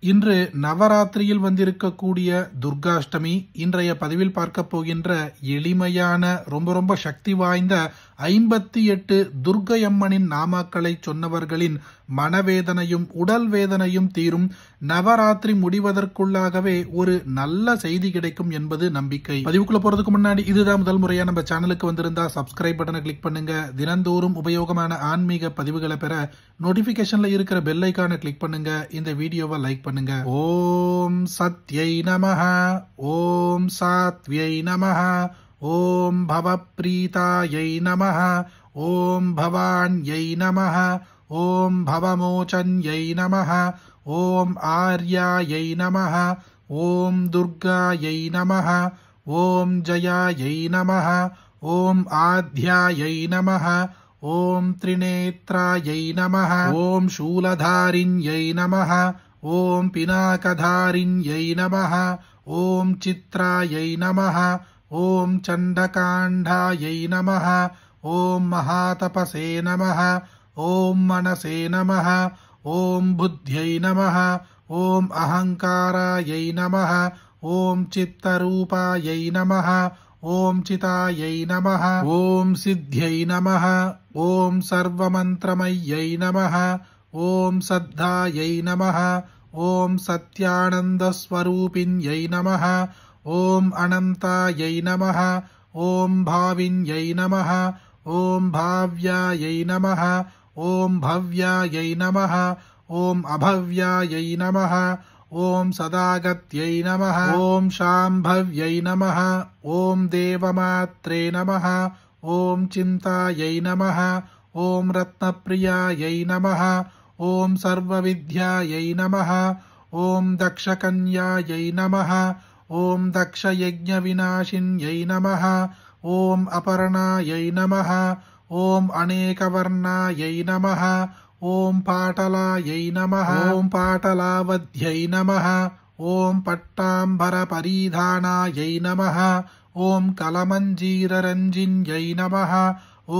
இன்று நவராத்திரியில் வந்திருக்கக்கூடிய துர்காஷ்டமி. இன்றைய பதிவில் பார்க்க போகின்ற எளிமையான ரொம்ப சக்தி வாய்ந்த 58 துர்க்கையம்மனின் நாமாக்களை சொன்னவர்களின் மனவேதனையும் உடல் வேதனையும் தீரும். நவராத்திரி முடிவதற்குள்ளாகவே ஒரு நல்ல செய்தி கிடைக்கும் என்பது நம்பிக்கை. பதிவுக்குள்ள போறதுக்கு முன்னாடி இதுதான் முதல் முறையா நம்ம சேனலுக்கு வந்திருந்தா சப்ஸ்கிரைப் பட்டனை கிளிக் பண்ணுங்க. தினந்தோறும் உபயோகமான ஆன்மீக பதிவுகளை பெற நோட்டிபிகேஷன்ல இருக்கிற பெல் ஐகானை கிளிக் பண்ணுங்க. இந்த வீடியோவை லைக் பண்ணுங்க. ஓம் சத்யை நமஹ, ஓம் சாத்வியை நமஹ, ஓம் பவப்ரீதாயை நமஹ, ஓம் பவான்யை நமஹ, ஓம் பவமோச்சன்யை நமஹ, ஓம் ஆர்யாயை நமஹ, ஓம் துர்காயை நமஹ, ஓம் ஜயாயை நமஹ, ஓம் ஆத்யாயை நமஹ, ஓம் த்ரிநேத்ராயை நமஹ, ஓம் சூலதாரிண்யை நமஹ, ஓம் பினாகதாரிண்யை நமஹ, ஓம் சித்ராயை நமஹ, ஓம் சண்டகாண்டாயை நமஹ, ஓம் மகாதபசே நமஹ, ஓம் மனசே நமஹ, ஓம் புத்யை நமஹ, ஓம் அஹங்காராயை நமஹ, ஓம் சித்தரூபாயை நமஹ, ஓம் சிதாயை நமஹ, ஓம் சித்யை நமஹ, ஓம் சர்வமந்திரமய்யை நமஹ, ஓம் சத்தாயை நமஹ, ஓம் சத்யானந்தஸ்வரூபிண்யை நமஹ, ஓம் அனந்தாயை நமஹ, ஓம் பாவின்யை நமஹ, ஓம் பாவ்யாயை நமஹ, ஓம் பவ்யாயை நமஹ, ஓம் அபவ்யாயை நமஹ, ஓம் சதாகத்யை நமஹ, ஓம் சாம்பவ்யை நமஹ, ஓம் தேவமாத்ரே நமஹ, ஓம் சிந்தாயை நமஹ, ஓம் ரத்னப்ரியாயை நமஹ, ஓம் சர்வவித்யாயை நமஹ, ஓம் தக்ஷகன்யாயை நமஹ, ஓம் தக்ஷயஜ்ஞவிநாசின்யை நமஹ, ஓம் அபர்ணாயை நமஹ, ஓம் அநேகவர்ணாயை நமஹ, ஓம் பாட்டலாயை நமஹ, ஓம் பாட்டலாவத்யை நமஹ, ஓம் பட்டாம்பரபரிதானாயை நமஹ, ஓம் கலமஞ்சீரரஞ்சின்யை நமஹ,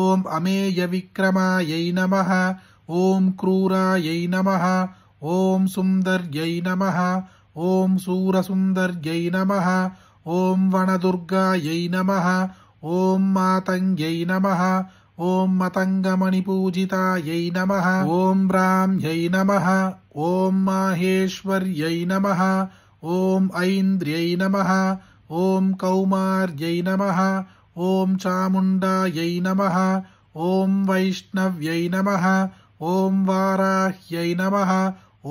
ஓம் அமேயவிக்ரமாயை நமஹ, ஓம் க்ரூராயை நமஹ, ஓம் சுந்தர்யை நமஹ, ஓம் சூரசுந்தர்யை நமஹ, ஓம் வனதுர்காயை நமஹ, ஓம் மாதங்யை நமஹ, ஓம் மதங்கமணிபூஜிதாயை நமஹ, ஓம் ராம்யை நமஹ, ஓம் மாஹேஸ்வர்யை நமஹ, ஓம் ஐந்திரியை நமஹ, ஓம் கௌமார்யை நமஹ, ஓம் சாமுண்டாயை நமஹ, ஓம் வைஷ்ணவ்யை நமஹ, ஓம் வாராஹ்யை நமஹ,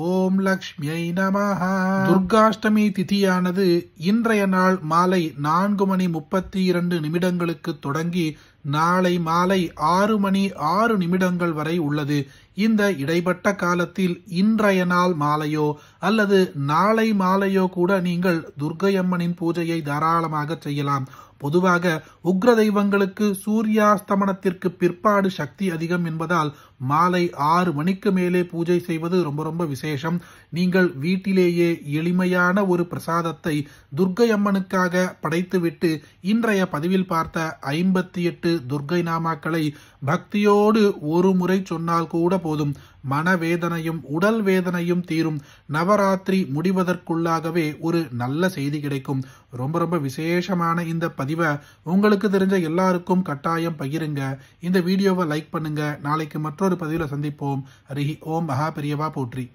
ஓம் லக்ஷ்மியை நமஹ. துர்காஷ்டமி திதியானது இன்றைய நாள் மாலை 4:32 தொடங்கி நாளை மாலை 6:06 வரை உள்ளது. இந்த இடைப்பட்ட காலத்தில் இன்றைய நாள் மாலையோ அல்லது நாளை மாலையோ கூட நீங்கள் துர்க்கையம்மனின் பூஜையை தாராளமாக செய்யலாம். பொதுவாக உக்ர தெய்வங்களுக்கு சூர்யாஸ்தமனத்திற்கு பிற்பாடு சக்தி அதிகம் என்பதால் மாலை 6 மணிக்கு மேலே பூஜை செய்வது ரொம்ப விசேஷம். நீங்கள் வீட்டிலேயே எளிமையான ஒரு பிரசாதத்தை துர்க்கையம்மனுக்காக படைத்துவிட்டு இன்றைய பதிவில் பார்த்த 58 துர்க்கை நாமாக்களை பக்தியோடு ஒரு முறை சொன்னால் கூட போதும். மனவேதனையும் உடல் வேதனையும் தீரும். நவராத்திரி முடிவதற்குள்ளாகவே ஒரு நல்ல செய்தி கிடைக்கும். ரொம்ப விசேஷமான இந்த பதிவை உங்களுக்கு தெரிஞ்ச எல்லாருக்கும் கட்டாயம் பகிருங்க. இந்த வீடியோவை லைக் பண்ணுங்க. நாளைக்கு மற்றொரு பதிவில் சந்திப்போம். ஹரி ஓம் மகா பெரியவா போற்றி.